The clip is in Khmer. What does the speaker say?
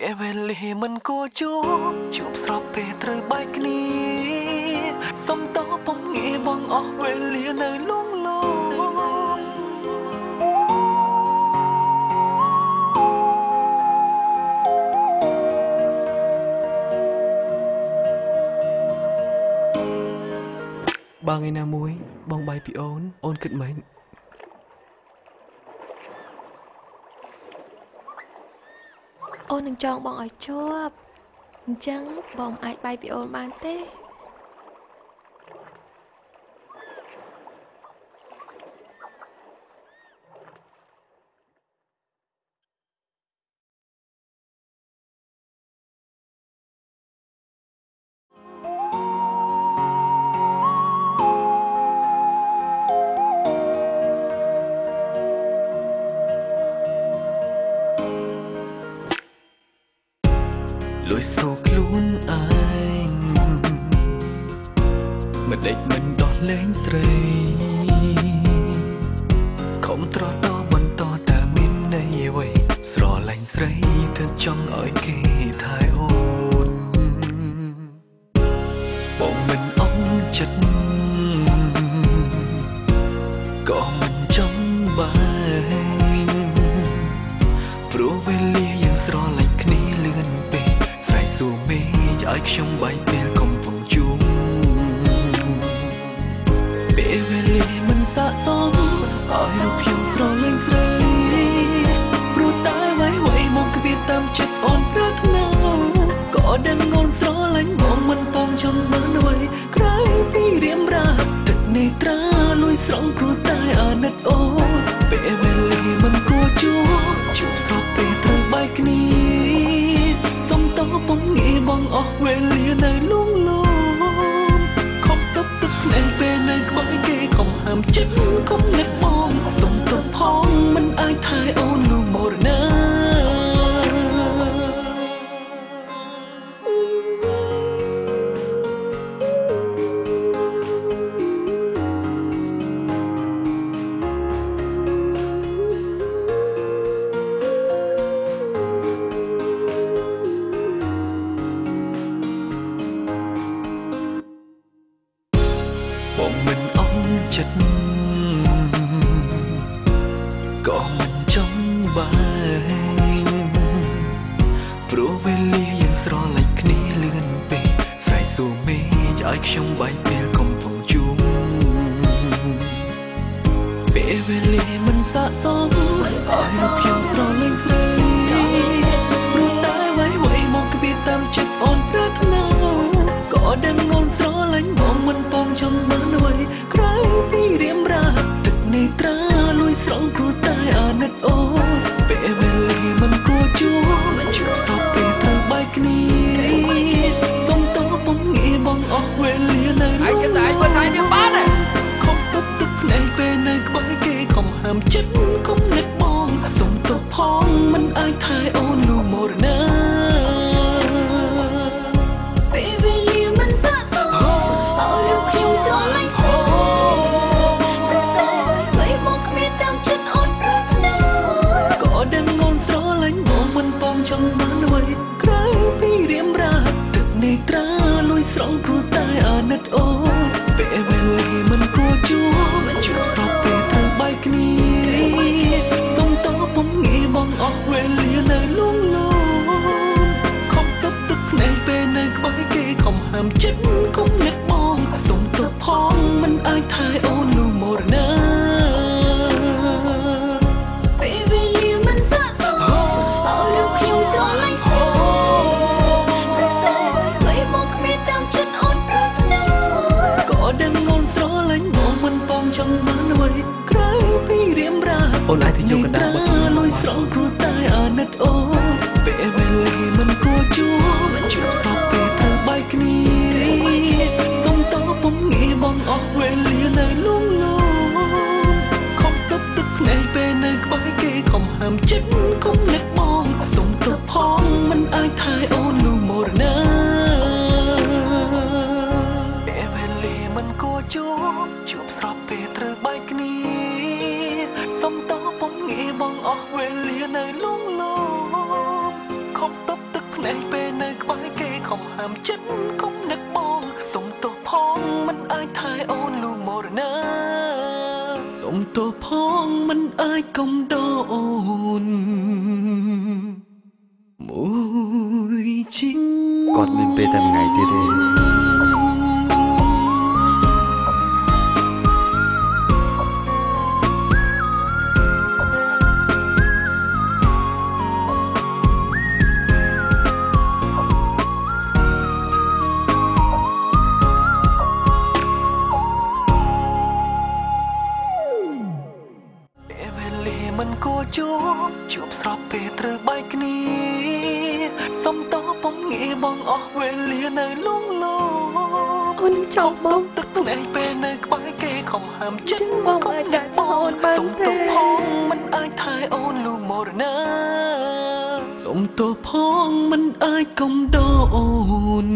ពេលវេលាមិនគួរជួបស្របពេលត្រូវបែកគ្នាសុំតោពុំងាយបងអស់វេលានៅលងលោបងឯណាមួយបងបាយពីអូនគិតមិនអូននឹងចង់បងឲ្យជាប់អញ្ចឹងបងអាចបាយពីអូនបានទេលួយសួរខ្លួនឯងមិនដេចមិនដោះលែងស្រីខំត្រតបន្តតែមានន័យអ្វីស្រឡាញ់ស្រីទើបចង់ឲ្យគេថែអូនបងមិនអន់ចិត្តក៏មិនចង់បានព្រោះវេលាយើងស្រឡាញ់គ្នាលឿនពេកសួរមេឲ្យខ្ញុំបាយពេលកំពុងជួបពេលវេលាមិនស័ក្តិសមឲ្យរូបខ្ញុំស្រឡាញ់ស្រីព្រោះតែអ្វីមកគៀបតាមចិត្តអូនប្រាថ្នាក៏ដឹងអូនស្រឡាញ់បងមិនបងចង់បានអ្វីក្រៅពីរៀមរាទឹកនេត្រាលួយស្រង់គូតែអាណិតអូនពេលវេលាមិនគួរជួបស្របពេលត្រូវបែកគ្នាសុំតោពុំងាយបងអស់វេលានៅលងលោមខំទឹកភ្នែកពេលនៅក្បែរគេខំហាមចិត្តខំនឹកបងសុំទោសផងមិនអាចថែអូនលូមរណាបងមិនអន់ចិត្តក៏មិនចង់បានព្រោះវេលាយើងស្រឡាញ់គ្នាលឿនពេកស្រ័យសួរមេឲ្យខ្ញុំបាយពេលកំពុងជួបពេលវេលាមិនស័ក្តិសមឲ្យរូបខ្ញុំស្រឡាញ់ស្រីព្រោះតែអ្វីមកគៀបតាមចិត្តអូនប្រាថ្នាក៏ដឹងអូនស្រឡាញ់បងមិនបងចង់បានអ្វីក្រៅពីរៀមរាទឹកនេត្រាលួយស្រង់គូតែអាណិតអូនពេលវេលាមិនគួរជួបស្របពេលត្រូវបែកគ្នាសុំតោពុំងាយបងអស់វេលានៅលងតែមើលថៃនេះបានខំទឹកភ្នែកពេលនៅក្បែរគេខំហាមចិត្តខំនឹកបងសុំទោសផងមិនអាចថែអូនលូមរណាចង់បានអ្វីក្រៅពីរៀមរាទឹកនេត្រាលួយស្រង់គូតែអាណិតអូនពេលវេលាមិនគួរជួបស្របពេលត្រូវបែកគ្នាសុំតោពុំងាយបងអស់វេលានៅលងលោមខំទឹកភ្នែកពេលនៅក្បែរគេខំហាមចិត្តខំនឹកបងសុំទោសផងមិនអាចថែអូនលូមរណាអូនអាចទៅយកកណ្ដាលមកលួយស្រង់គូតែអាណិតអូនពេលវេលាមិនគួរជួបស្របពេលត្រូវបែកគ្នាសុំតោពុំងាយបងអស់វេលានៅលងលោមខំទឹកភ្នែកពេលនៅក្បែរគេខំហាមចិត្តខំនឹកបងសុំទោសផងមិនអាចថែអូនលូមរណាពេលវេលាមិនគួរជួបស្របពេលត្រូវបែកគ្នាសុំតោពុំងាយបងអស់វេលានៅលងលោមខំទឹក ឯពេលនៅក្បែរគេខំហាមចិត្តកុំនឹកបងសុំទោសផងមិនអាចថែអូនលូមរណាសុំទោសផងមិនអាចកុំដោអូនមួយជីគាត់មានពេលតែមួយថ្ងៃទៀតទេមិនគួរជួបស្របពេលត្រូវបែកគ្នាសុំតោះពុំងាយបងអស់វេលានៅលងលោអូននឹងចង់បងទឹកភ្នែកពេលនៅក្បែរគេខំហាមចិត្តបងអាចចាក់ចោលអូនបានទេសុំទោសផងមិនអាចថែអូនលូមរណាសុំទោសផងមិនអាចកុំដោអូន